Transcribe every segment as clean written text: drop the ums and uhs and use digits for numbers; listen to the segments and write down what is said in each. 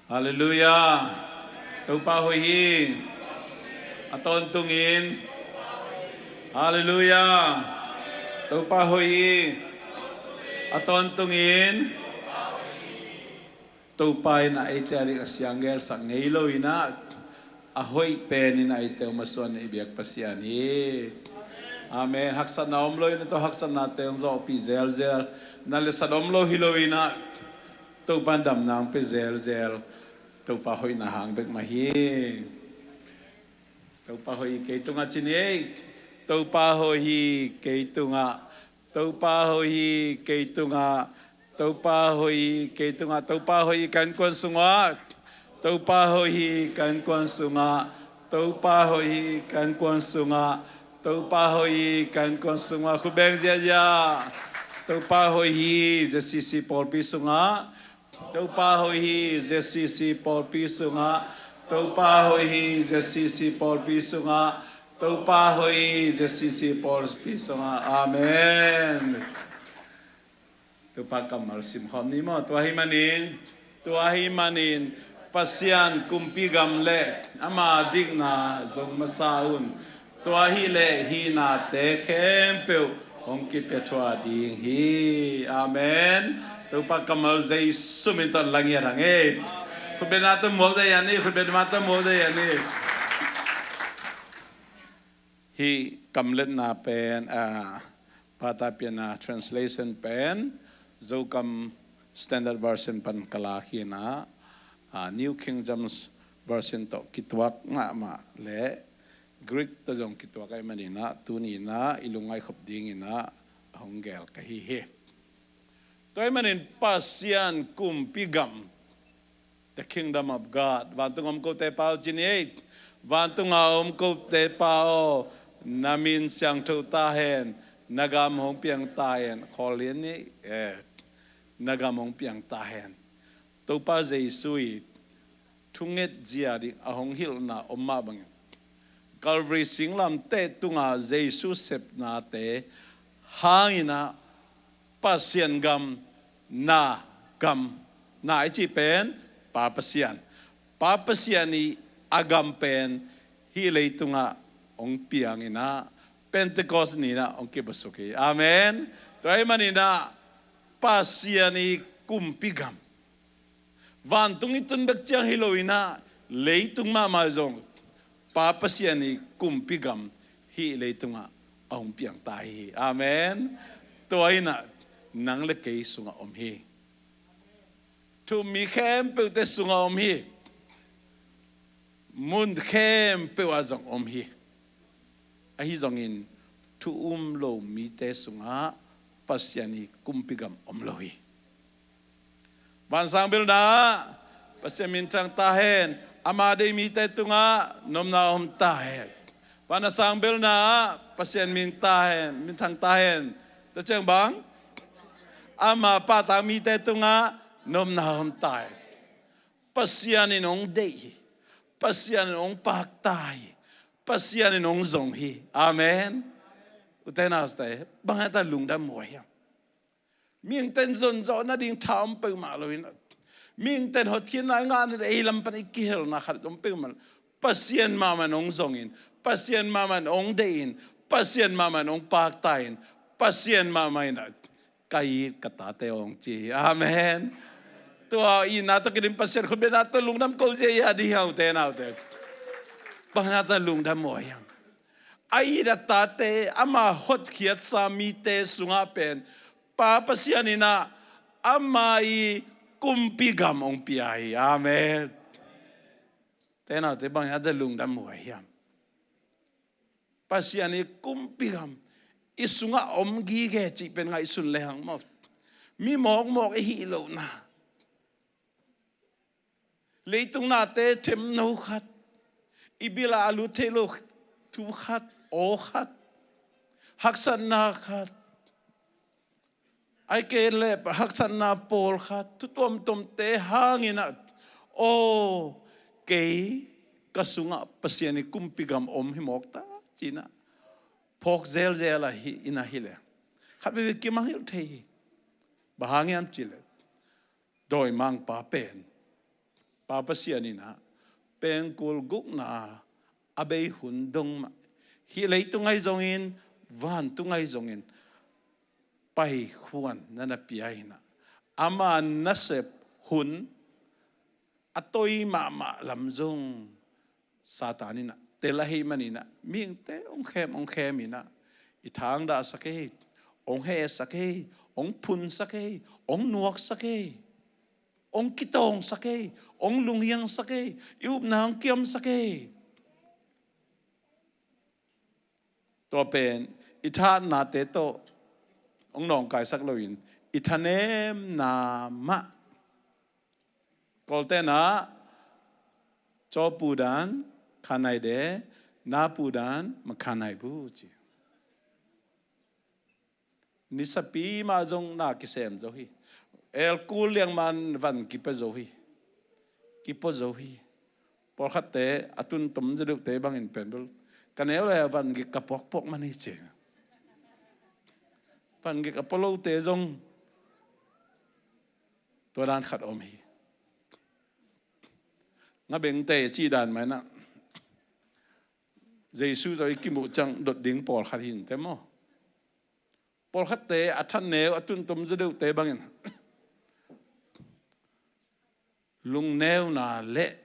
Hallelujah. Topa hohi. Aton tungin. Hallelujah. Topa hohi. Aton tungin. Topay na ite ari asyangel sa ngelo ina. Ahoy pen ina ite umasuan na ibiyak pasyani. Amen. Haksan na omlo ina to haksan natin sa opi zel. Nalisan omlo hilo ina. Topan dam nang pe zel. Topa hoy na hang bek mahi. Topa hoy kay tunga chini. Topa hoy kay tunga. Topa hoy kay tunga. Topa hoy kay tunga. Topa hoy kan kon sunga. Topa hoy kan kon sunga. Topa hoy kan kon sunga. Topa hoy kan kon sunga. Kubeng dia. Topa hoy zcc Paupi sunga. Topa hoy zcc Paupi sunga. Topa hoy zcc Paupi sunga. Topa hoy zcc Paupi sunga. Amen. Topa kamal simkhom ni mo. Tuahi manin. Pasyan kumpigam le. Ama digna zong masaun. Tuahi le hina te khempeu. Hong kipetwa ding hi. Amen. Topa kamal zay suminton lang yarang eh. Khubben nato mo zay yani. Khubben nato mo zay yani. Hi kamlet na pen patapiana translation pen. Zokam standard version pan kalaki na. New King James version to kitwak nga ma le. Greek to jong kitwak ay manina. Tuni na ilungay khopding na. Honggel kahihi. Toy manin pasyan kumpigam. The kingdom of God. Vantung om ko te pao jiniate. Vantung om ko te pao namin siyang tutahen. Nagamong piang tahen. Kolin ni nagamong piang tahen. Topa zay sui. Tunget jia di ahong hil na omabang. Calvary singlam te tunga zay susep na te. Hangina pasyan gam na ichi pen papasyan ni agam pen hilay tunga ong piang ina Pentecost nina ong kibasuki. Amen. Toy manina pasyan ni kumpigam vantung itun baktiang hiloina leitung mamazong papasyan ni kumpigam hilay tunga ong piang tahi. Amen. Toy na nang lekay sunga omhi. Tu mi khem pe te sunga omhi. Mund khem pe wazong omhi. Ahi zongin tu lo mi te sunga pasyani kumpigam omlohi. Bansang bil na pasyan mintang tahen amade mi te tunga nomna om tahen. Panasang bil na pasyan mintang tahen. Tachang bang ama patami te tunga nom na hom tai pasyan inong dei pasyan inong paktai pasyan inong zonghi. Amen. Utena ste bangata lungdam moya ming ten zon zo na ding tham pe ma loin ming ten hot khin na ngan de lam pan ikil na khat dom pe mal pasyan mama nong zongin pasyan mama nong dein pasyan mama nong paktain pasyan mama ina kay katate ong chi. Amen. Tua ina to kinim pasyan ko benato lungdam ko je ya di hau te na te. Bangata lungdam mo yang. Ai da tate ama hot khiat sa mi te sunga pen pa pasyan ina ama I kumpigam ong piai. Amen. Te na te bangata lungdam mo yang. Pasyan I kumpigam isunga omgi ge chi pen ngai sun lehang mo mi mok hilo na leitung na te them no khat ibila alu thelo tu khat o khat haksan na khat ai ke le haksan na pol khat tu tom te hangina o ke kasunga pasyani kumpigam om himok ta china Pok zel la ina hile. Khabe ki mangil thei. Bahangiam chilet. Doi mang pa pen. papasiani na pengkul guk na abei hundong ma hi lei tungai zongin van tungai zongin pai huan nana piai na ama nasep hun atoi ma lamzong satanina telahi manina ming te ong khem ina ithang da sake ong he sake ong phun sake ong nuak sake ong kitong sake ong lungyang sake iup nang kiam sake to pen itha na te to ong nong kai sak loin ithanem na ma kolte na cho pudan khanai de na pudan makhanai bu chi nisapi ma jong na kisem zo hi el kul liang man van ki pe zo hi ki po zo hi por khatte atun tum jaduk te bangin pendul kanel la van gi kapok pok mani che van gi kapolo te jong to dan khat om hi nga beng te chi dan mai na Giêsu rồi kim bộ trăng đột đỉnh Paul khát hình thế mo Paul khát tế athan neo atun tum zeu tế bangin lung neo na lệ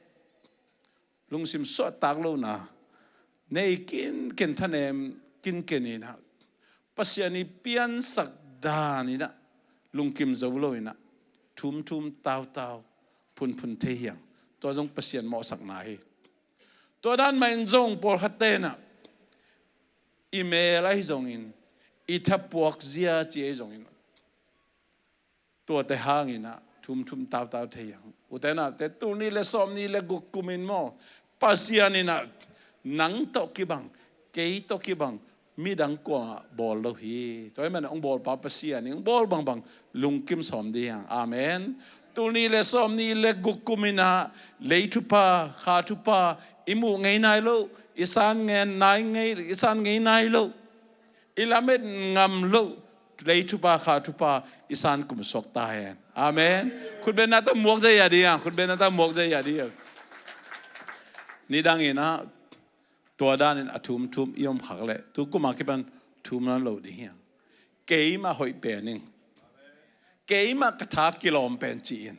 lung sim so tak lo na nei kin than em kin na pasiani pian sak da ni na lung kim zo lo ina thum tao phun the hiang to jong pasian mo sak na hi to dan main zong por khatte na email ai zong in ithapuak zia chi ai zong in to te hang ina thum tao the yang utena te tu ni le som ni le guk kumin mo pasian ina nang to ki bang ke to ki bang mi dang kwa bol lo hi toy man ong bol pa pasian ong bol bang lung kim som di yang amen tu ni le som ni le guk kumina le tu pa kha tu pa imu ngay nai lo isan ngay nai lo ilamet ngam lo lấy thu pa kha thu pa isan kum sok ta hen amen khut ben na ta muak je ya dia khut ben na ta muak je ya dia ni dang ina to dan in athum iom khak le tu kuma ki ban thum na lo di hiang ke ma hoi pe ning ke ma ka tha kilom pen chi in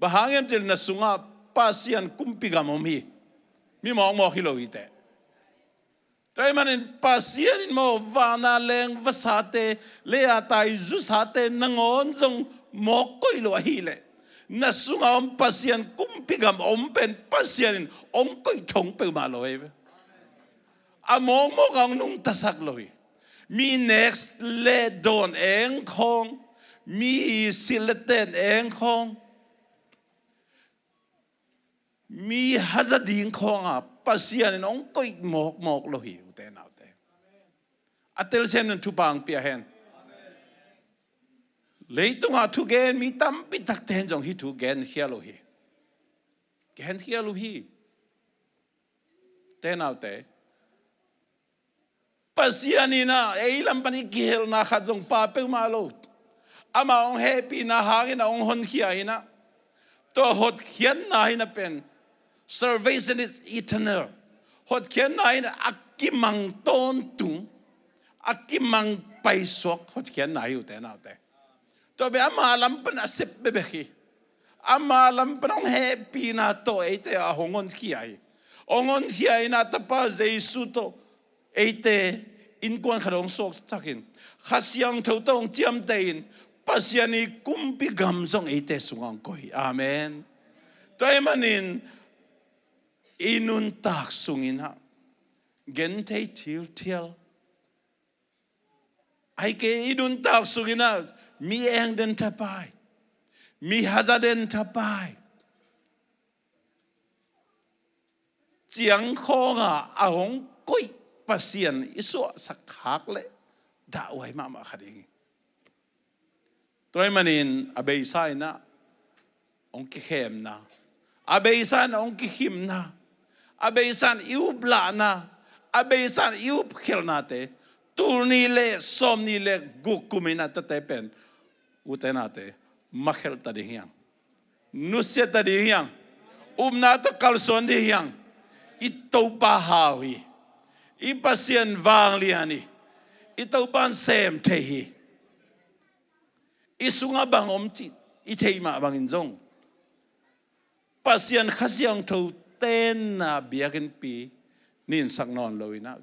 ba hangem til na sunga pasian kumpi ga mom hi mi mong mo hilo ite trai manin pasian in mo vana leng vasate le atai zusate nangon jong mo koi lo hi le na sunga om pasian kumpigam om pen pasian in om koi thong pe ma lo e a mong mo gang nung tasak lo hi mi next le don eng khong mi sileten eng khong mi hazading khong a pasian in ong koi mok lo hi te na te atel sen tu pang pia hen leitung a tu gen mi tam pi tak ten jong hi tu gen hia lo hi gen hia lo hi te na te pasian ina ei lam pani gel na khat jong pa pe ma lo ama ong happy na hangin ong hon khia ina to hot khian na ina pen salvation is eternal hot khian na ina akimang ton tung akimang pai sok hot khian na yu te na te to be ama lam pan asep be be khi ama lam pan ong happy na to ete a hongon khiai ongon khiai na ta pa jesu to ete in kwan kharong sok takin khasiang tho tong chiam tein pasiani kumpi gam song ete sungang koi amen toy manin inun tak sungin ha gen thei thiel ai ke inun tak sungin ha mi eng den tapai mi hazaden tapai chiang khonga a hong koi pasian iso sakhak le da wai ma khading toy manin abei sai na ong ki khem na abei san ong ki him na abei san iu bla na abei san iu khel na te tur ni le som ni le gukumina ta te pen utena te makhel ta di hiang nusia ta di hiang na ta kalson di yang ito pa hawi ipasien wang liani ito pan sem tehi isunga bang omchi itei ma bangin zong pasien khasiang tho ten na biakin pi nin sak non loina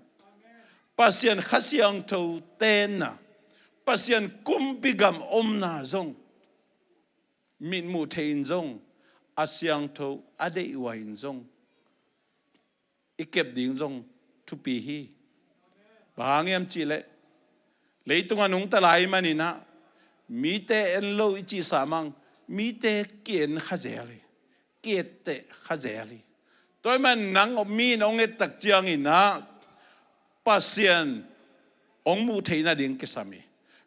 pasien khasiang tho ten na pasien kumpigam na zong min mu thein zong asyang tho ade wain zong ikep ding zong tu pi hi bangem chile leitung anung talai manina mi te en lo ichi samang mi te kien khazeli kiete khazeli toy man nang mi nong et tak chiang ina pasien ong mu theina ding kisami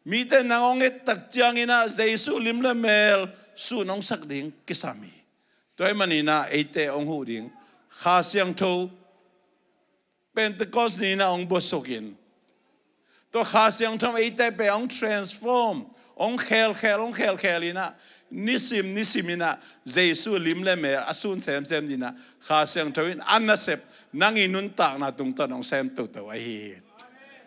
mi te nang ong et tak chiang ina jesu lim le mel su nong sak ding kisami toy manina ete ong hu ding kha siang tho Pentecost ni na ong bosokin to kha siang tho ete pe ong transform ong khel ina nisimina jesu lim le me asun sem dina kha siang tho in anasep nangi nun tak na tung ton ong sem to ai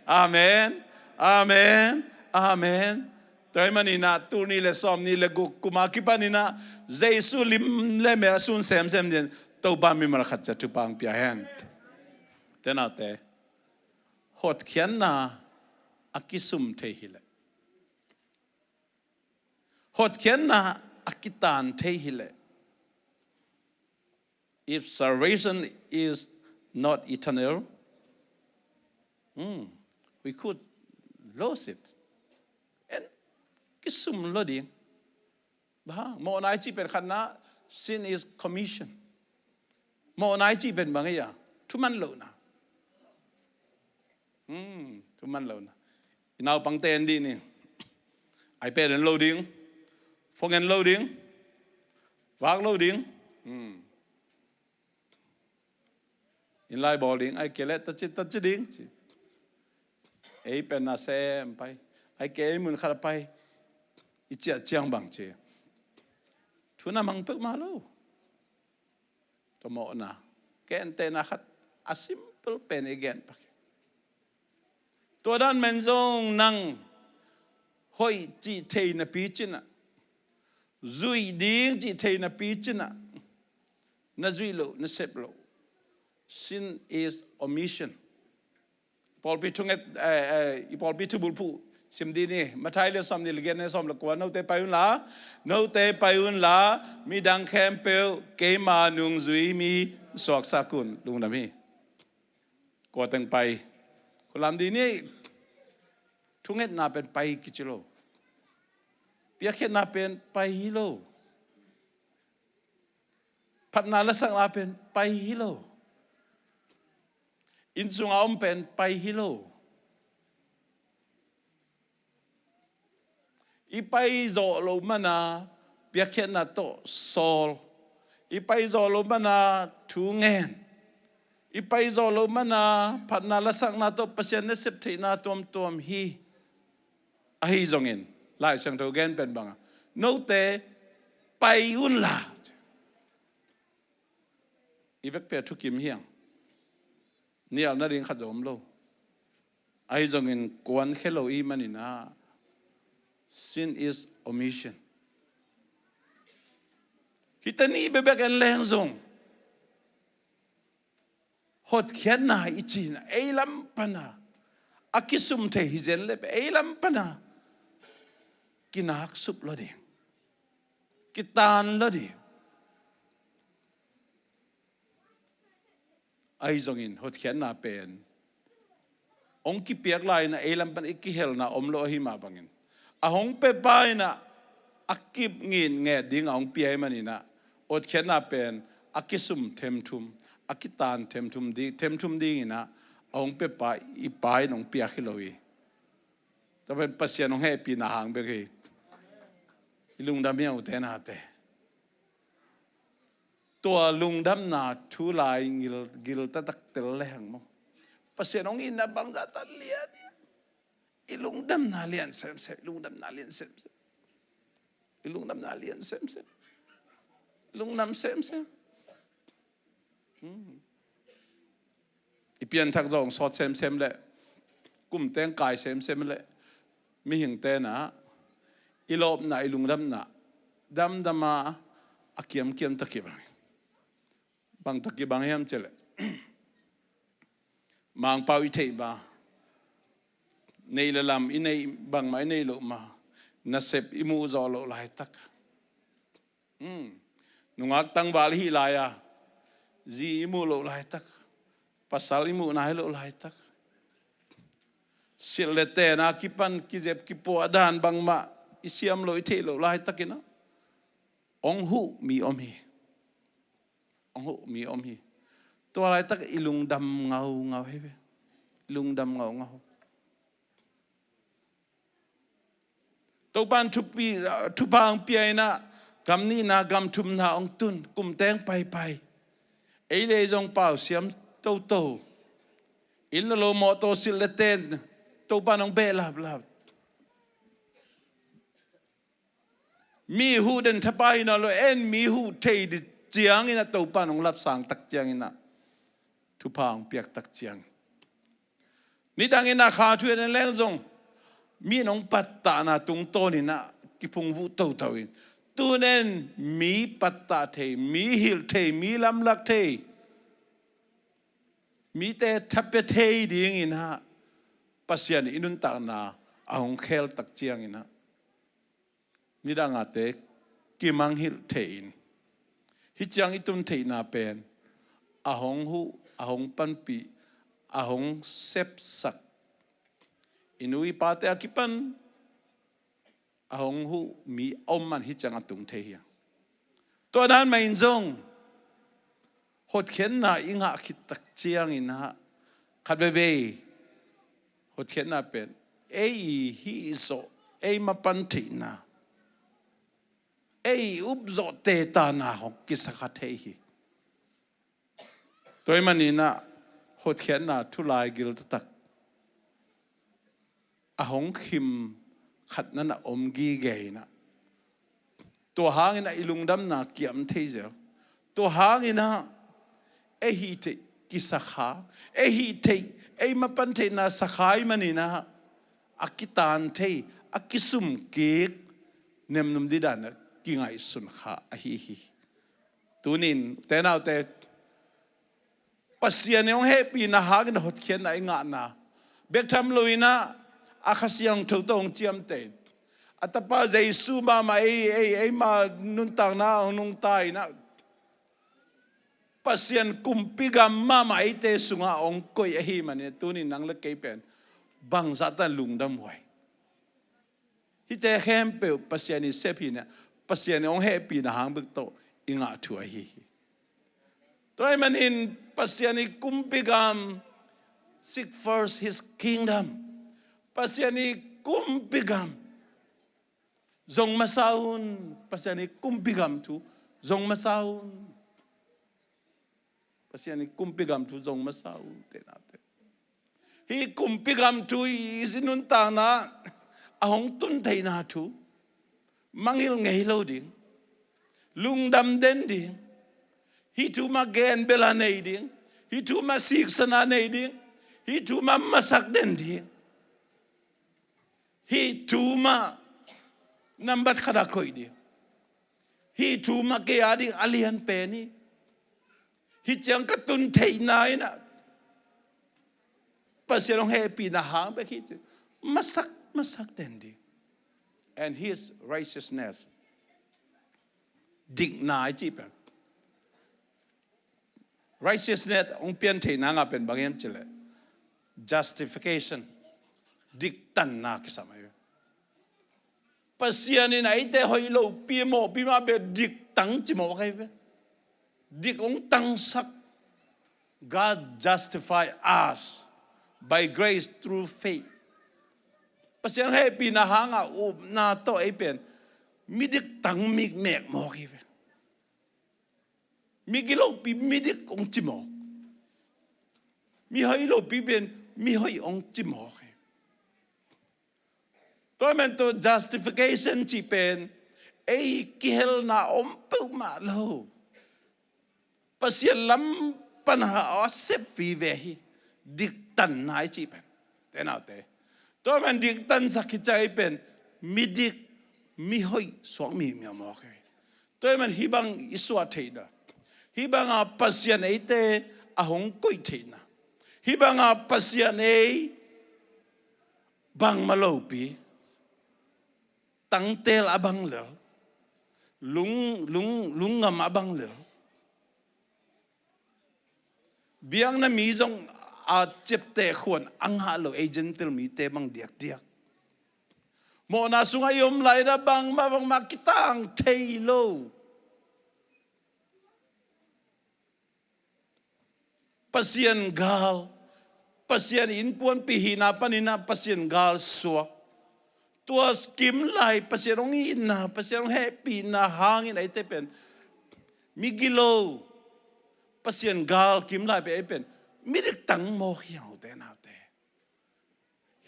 amen amen amen toy manina tu ni le som ni le gu kumakipanina jesu lim le me asun sem din to ba mi mar khat cha tu pang pia hen tenate hot khian na akisum the hile hot khian na akitan the hile if salvation is not eternal we could lose it and kisum lodi ba mo nai chi pen khan na sin is commission mo nai chi pen bangaya thuman lo na thuman lo na inau pang ten di ni ai pe den loading phong en loading wak loading in lai boarding ai kele ta chi ding ai pen na sem pai ai ke mun khar pai ichia chiang bang che thuna mang pek ma lo to mo na ke ente na khat a simple pen again to dan men zong nang hoi chi thei na pi china zui ding chi thei na pi china na zui lo na sep lo sin is omission Paupi tunget Paupi tu bulpu simdi ni mathai le som ni legen ne som la kwa no te payun la mi dang khem pel ke ma nung zui mi sok sakun lungdam hi ko teng pai kulam di ni tunget na pen pai kichilo piakhet na pen pai hilo phat na la sak na pen pai hilo in sunga om pen pai hilo ipai zo lo mana piakhet na to sol ipai zo lo mana thungen ipai zo lo mana phat na la sak na to pasien ne sep thei na tom hi a hi zongin lai sang tho gen pen banga no te pai un la ivek pe thu kim hiang nial na ring khadom lo ai zongin kwan khelo I manina sin is omission hitani bebek en leng zong hot khian na ichina eilam pana akisum the hizen le eilam pana kinak sup lo de kitan lo de ai zongin hot khian na pen ong ki piak lai na eilam pan ikihel na omlo hi ma bangin ahong pe pai na akip ngin nge ding ong pi ai manina ot khian na pen akisum them thum akitan them thum ding ina ong pe pa I pai nong pia khiloi ta pen pasien ong he pi na hang be ke lungdam ya ute na te to lungdam na thu lai gil ta tak tel le hang mo pasien ong in na bang za ta lian ilungdam na lian sem lungdam na lian sem ilungdam na lian sem lungnam sem ipian thak zong sot sem le kum teng kai sem le mi hing te na ilop na ilungdam na dama akiam takibang bang takibang yam chele mang pau i thei ba nei la lam i nei bang mai nei lo ma na sep i mu zo lo lai tak nungak tang wal hi la ya zi i mu lo lai tak pasal i mu na lo lai tak silete na kipan kizep kipo adan bang ma isiam lo i thei lo lai takina ong hu mi om hiตัวอะไรตักอีลุงดำเงาเฮ้ยลุงดำเงาตัวบ้านทุบางเปียนะกำนี้นะกำทุมนาองตุนกุมแตงไปไอเลยจงเป่าเสียมโตอินโลโมโตสิเลเตนตัวบ้านองเบลาบมีหูเดินทับไปนะloเอ็นมีหูเทดิเจียงอินะตัวบ้านองรับสั่งตักเจียงอินะทุพางเปียกตักเจียงนี่ดังอินะขาช่วยในแรงจงมีน้องปัตตานะตุงโตนี่นะกิพงวุโตอินตัวนั้นมีปัตตาเทมีหิลเทมีลำลักเทมีแต่ทับเทดีอย่างอินะปัสยานินุนตานาอาหงเคลตักเจียงอินะนี่ดังอาเตกิมังหิลเทอินฮิจังอิตุนเทนาเป็นอาหงหูอาหงปันปีอาหงเซปสักอินุยปาเตอากิปันอาหงหูมีอมมันฮิจังอตุงเทียตัวนั้นไม่จงหดเข็นน่ะอิงหะคิดตักเจียงอินะขัดเวหดเข็นน่ะเป็นเอฮิโซเอมาปันทินะอุบโซเตตานาของกิสกัดเทียตัวมันนี่นะหดเขียนนะทุลายกิลตักอาหงคิมขัดนั่นนะอมกีเกยนะตัวหางนะอิลุงดำนะเกี่ยมเทเจลตัวหางนะฮิเทกิสขาฮิเทมาปันเทนะสขายมันนี่นะอากิตานเทอากิสุมเกกเนมนุมดิดานนะกิไงสุนขาฮิตัวนินแต่น่าแต่ปัสยานิองเฮปีนะหากันหดเขียนไองานนะเบกทำลุยนะอาคาเซียงถูกต้องเจียมเตดอัตป้าใจสู้มามานุนต่างนะนุงตายนะปัสยานกุมปิกามมาไอเตสุงาองกอยเฮมันเนี่ยตัวนี้นังเล็กเกยเป็นบังซัตันลุงดำไว้ฮิเตเข้มเปิลปัสยานิเซพีเนี่ยปัสยานิองเฮปีนะหางเบิกโตอิงาถัวฮีตัวมันอินปัสยานิกุมปิกาม seek first his kingdom ปัสยานิกุมปิกามจงมาซาอุนปัสยานิกุมปิกามทุจงมาซาอุนปัสยานิกุมปิกามทุจงมาซาอุนเตนาเตฮีกุมปิกามทุอิสินุนตานะอาหงตุนเทนาทุมังฮิลเงยโลดิงลุงดำเด่นดิงฮิทูมาเกนเบลาเนดิงฮิทูมาสิกษนาเนดิงฮิทูมามาสักเด่นดิงฮิทูมานัมบัดขดาคอยดิงฮิทูมาเกียดิงอเลียนเปนี่ฮิจังกตุนเทนายนะปัสยาลงเฮปีนะหางไปคิดมาสักเด่นดิง and his righteousness ดิ่งนายจีบrighteousness องเปลี่ยนเทนางเป็นบางอย่างเจริญ justification ดิกตันนาคิสมัยปัสยานินไอเตหอยโลปีโมปีมาเป็นดิกตังจิโมใครเว้ดิกองตังสัก God justify us by grace through faith ปัสยานให้ปีนาหางอุบนาโตไอเป็นมิดิกตังมิกเมกโมใครเว้มีกิโลปีมีเด็กองจิมอกมีหอยโลปีเป็นมีหอยองจิมอกตัวมันตัว justification จีเป็นไอ้กิเฮลนาอมปุมาโลปัสยาล ปัญหาอ๋อเซฟฟีเวฮีดิกตันนายจีเป็นแต่น่าเตตัวมันดิกตันสักใจเป็นมีดิกมีหอยสวงมีมีมอกเลยตัวมันฮิบังอิสวาเทนะฮิบังอาปัสยานไอเตอาหงกุยเทนะฮิบังอาปัสยานไอบังมาโลปีตั้งเตลabangเลลุงงามabangเลเบียงนั้นมีจงอาเจ็บเตะขวนอังหาโลเอเจนต์มีเตะบังเดียกโมนาสุงายมไหลระบังมากิตังเทโลpasien gal pasien in puan pihina panina pasien gal suak tua skim lai pasien ong ina pasien ong happy na hangin ay tepen migilo pasien gal kim lai pe pen midik tang mo hiao te na te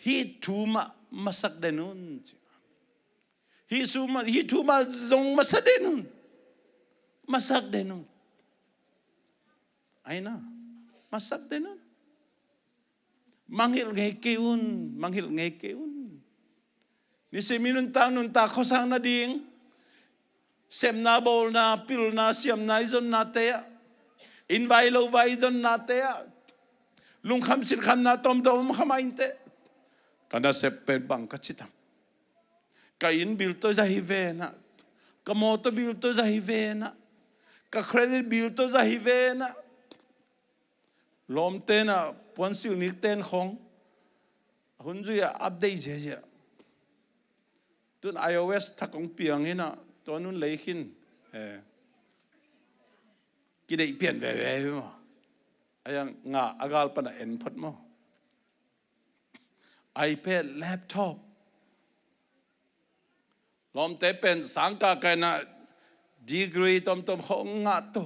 hi thuma masak denun hi thuma zong masak denun ay na masak denun manghil ngay keun ni seminun ta khosang na ding sem na bol na pil na siam na izon na te invai lo vai izon na te lung kham sin kham na tom khamain te kana sepen bang kachitam ka in bil to za hi ve na ka moto bil to za hi ve na ka credit bil to za hi ve na lom te na pon sil ni ten khong hun ju ya update je tun iOS thakong piang ina to nun leihin ki dei pian ve mo ayang nga agal pa na en phat mo iPad laptop lom te pen sangka kai na degree tom khong nga to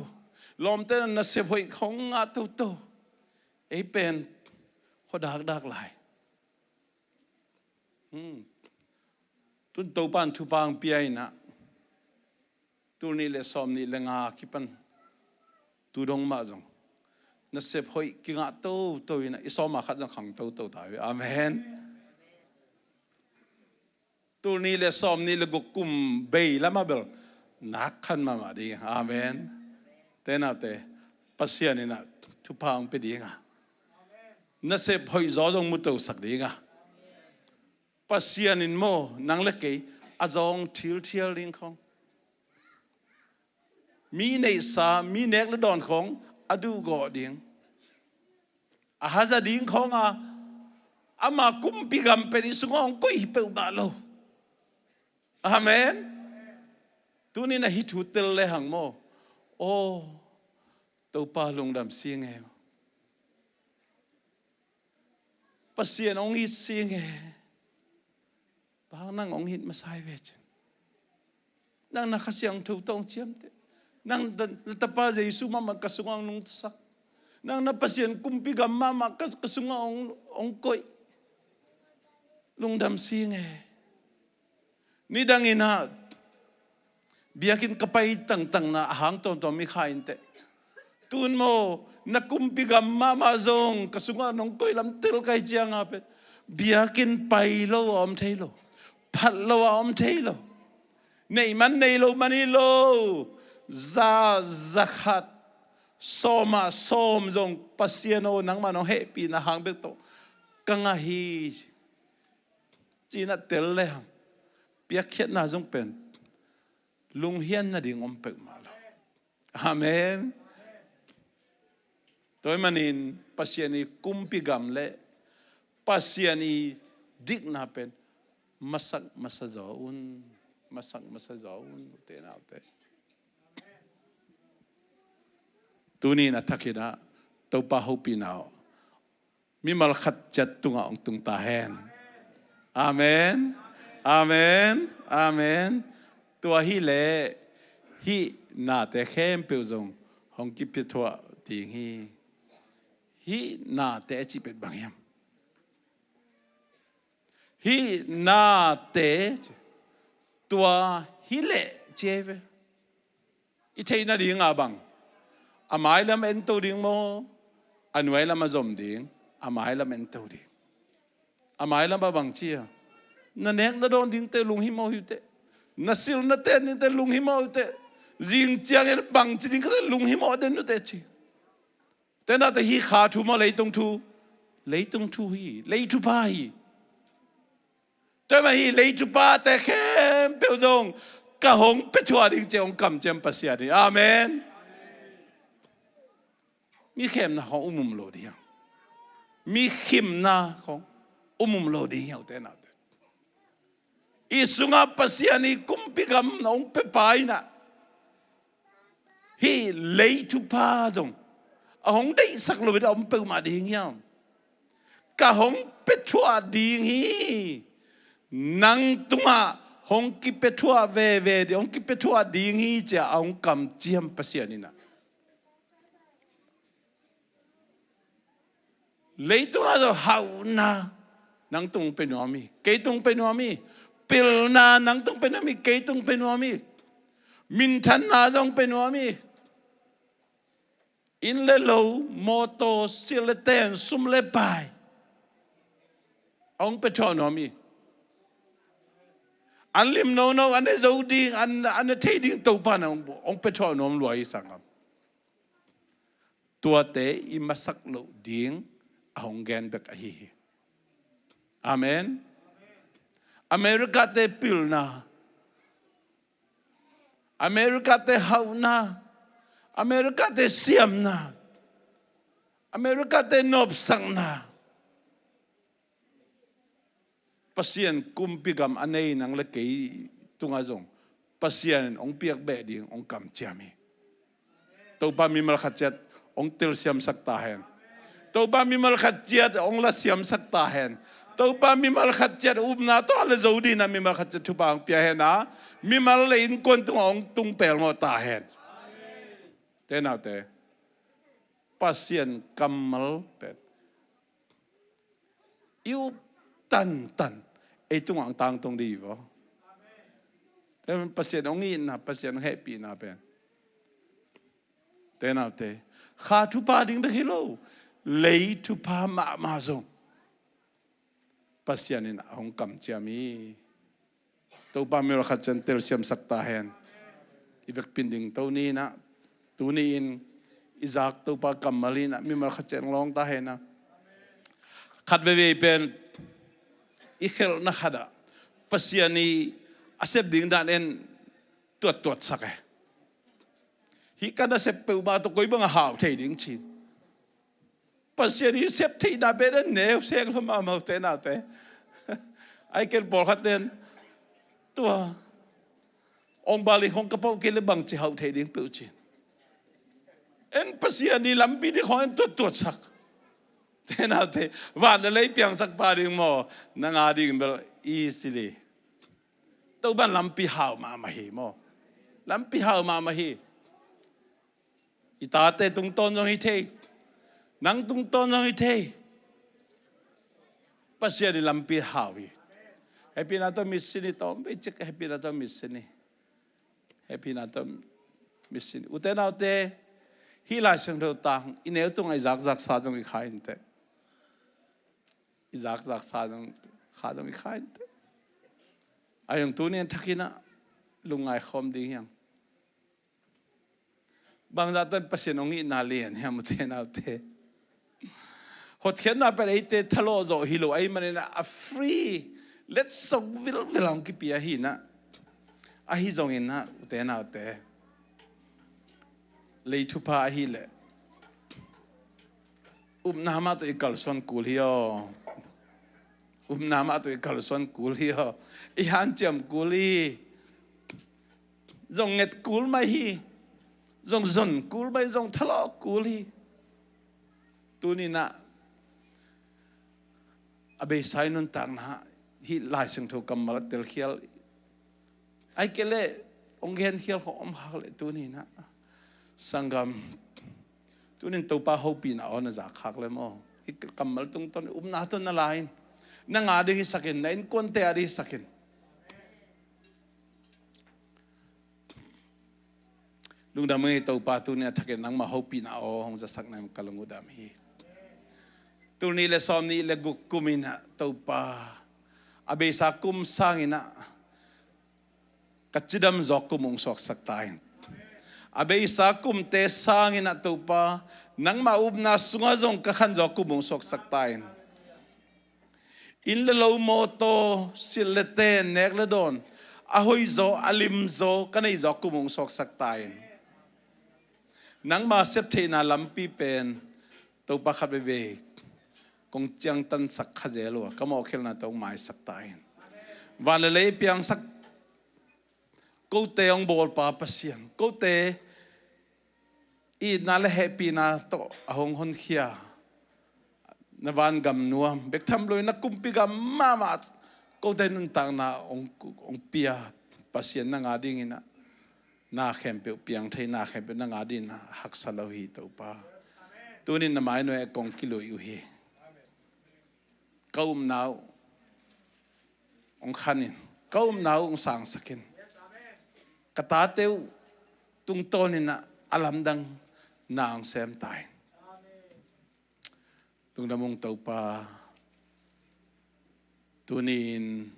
lom te na se hoi khong nga to ei pen khodak lai tun Topan Tupang piai na tu ni le som ni le nga kipan tu dong ma jong na sep hoi ki nga to ina isoma khat jong khang to ta amen tu ni le som ni le gukum bei lama bel nak khan ma di amen te na te pasian ina Tupang pe di nga na sep hoi zo jong mu to sak di nga pasian in mo nang le ke azong thil ling khong mi nei sa mi nek le don khong adu go ding a haza ding khong ama kum pigam pe ni sungong ko hi pe ba lo amen tu ni na hi thu tel le hang mo o to pa lungdam sing e pasian ong hi sing e bang nang ong hit masai ve nang nakasyang thu tong chiam te nang tapa Jesu mama kasungang nung sak nang napasien kumpi gam mama kasungang ong koi lungdam singe ni dangin ha biakin kapay tang na ahang tom mi khain te tun mo na kumpi gam mama zong kasungang nong koi lam tel kai chiang apet biakin pailo om thailo phat lo om thailo nei man nei lo mani lo za khat soma som jong pasiano nang mano happy na hang be to kanga hi china tel le hang piakhet na jong pen lung hian na ding om pe ma lo amen toy manin pasiani kumpi gam le pasiani dik na pen masak masazaun te na te tuni na thakina to pa hopi nao mi mal khat chat tunga ong tung ta hen amen tua hi le hi na te khem pe zong hong ki pi thwa ti hi na te chi pet bang yam hi na te tua hi le cheve i thei na ri nga bang amai lam en to ding mo anuai lam azom ding amai lam en to ding amai lam ba bang chia na nek na don ding te lung hi mo hi te na sil na te ni te lung hi mo te jing chiang er bang chi ding ka lung hi mo den nu te chi te na te hi kha thu mo lei tung thu hi lei thu pa hi te ma hi lei thu pa te khem pe zong ka hong pe chua ding che ong kam chem pa sia di amen mi khem na hong umum lo di mi khim na hong umum lo di hiao te na te isunga pasiani kumpigam nong pe pai na hi lei thu pa zong hong dei sak lo da om pe ma ding hiao ka hong pe chua ding hi nang tunga hong ki pe chua ve de hong ki pe chua ding hi cha ong kam chiam pasiani na lei tunga zo hau na nang tung pe no mi ke tung pe no mi pil na nang tung pe no mi ke tung pe no mi min than na zong pe no mi in le lo moto sileten sum le pai ông pe cho no mi an lim no an zo ding an te ding Topan ông pe cho no loi sang tua te i masak lo ding ahong gen bek a hi amen America te pil na America te hau na America te siam na America te nop sang na pasien kumpigam anei nang le kei tunga zong pasien ong piak be ding ong kam chiami Topa mi mal khat ong tel siam sak ta hen Topa mi mal khat ong la siam sak ta hen Topa mi mal khat na to le zodi na mi mal khat thu bang pia hen na mi mal le in kon tung ong tung pel ngo ta hen te na te pasien kamal pet yu tan e tung ang tang tong di vo te pasien ong in na pasien happy na pe te na te kha thu pa ding be hilo lei thu pa ma zong pasien in ong kam chiami to pa mi khat chen tel siam sakta hen ivek pinding to ni na tu ni in izak to pa kamalina mi mar khat chen long ta hen na khat ve pen ikhel na khada pasiani asep ding dan en tuat sak hi kana sep pe ba to koi bang hao thei ding chi pasiani sep thei da be den ne sek ma te na te ai ken por khaten tua ong bali hong kapau ke le bang chi hao thei ding pe chi en pasiani lampi di khon tuat sak thế nào thế và nó lấy piang sắc ba đi mò nó ngã đi bel easily tàu ban làm pi hào mà hi mò làm pi hào mà hi ita te tung ton trong hi thế nang tung ton trong hi thế pasya đi làm pi hào hi happy na to miss ni to be check happy na to miss ni happy na to miss ni uten nào te hi lai sang do tang ineu tung ai zak sa trong hi khai te izak sa dong kha dong khai ayong tu nen thakina lungai khom ding yang bang zatan pasien ong i na len ham te na te hot khen na pe ai te thalo zo hilo ai manena a free let's so vilang ki pia hi na a hi zong in na te na te lei thu pa hi le na ma to ikal son kul hiyo nama tu ikal son kul hiyo ihan jam kuli zong nget kul mai hi zong zon kul mai zong thalo kul hi tu ni na abe sai nun tang na hi lai sing tho kamal tel khial ai kele ong gen khial ho om ha le tu ni na sangam tu nin to pa ho pi na on za khak le mo hi kamal tung ton na ton na lain na nga di sakin na in konti adi sakin lungdam ngi Topa tu ne thake nang ma hopi na o hong zasak na kalungudam hi tu ni le som ni le gukumina Topa abe sa kum sangina kachidam zokumung sok saktain abe sa kum te sangina Topa nang maubna sunga zong kakhan zokumung sok saktain in le lo moto silete nekledon ahoy zo alim zo kanai zokumung sok saktain nang ma septe na lampi pen Topa khat bebe kong chiang tan sak khazelo kamo khel na tong mai saktain van le piang sak ko te ong bol pa pasian ko te I na le happy na to ahong hon khia na van gam nuam bek tham loi na kumpi gam mama ko te nun tang na ong pia pasian na nga dingin na khem pe piang thai na khem pe na nga din hak salo hi Topa tunin na mai no e kong kilo yu hi khawm nau ong khanin khawm nau ong sang sakin kata teu tung tonin na alam dang na ang sem tai lungdamong Topa tunin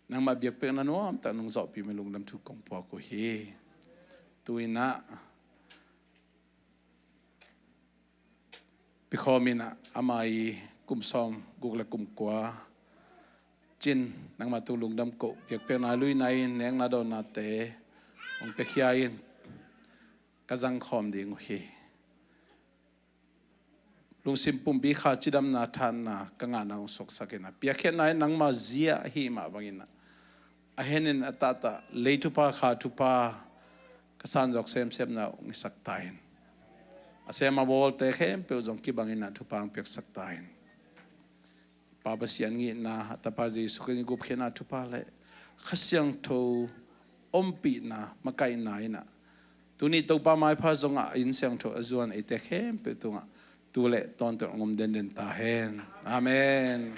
nang mabiakpiakna nuam ta nung zopi me lungdam tu kong po ko hi tuina pikhomina amai kumsom gugla kumkwa chin nang matulung dam ko biakpiakna lui nai neng na do na te ong pekhiain kazang khom ding hi lung simpum bi kha chidam na than na kanga na sok sakena piakhen nai nang ma zia hi ma bangin ahenin atata leitupa kha tupa kasan jok sem sem na ong saktain asema bol te khem pe jong ki bangin na tupang pek saktain babasian ngi na tapaji sukeni gup khena tupa le khasyang tho ompi na makai na ina tuni Topa mai pha zonga in syang tho azuan ite khem pe tunga tule ton to ngom den den ta hen amen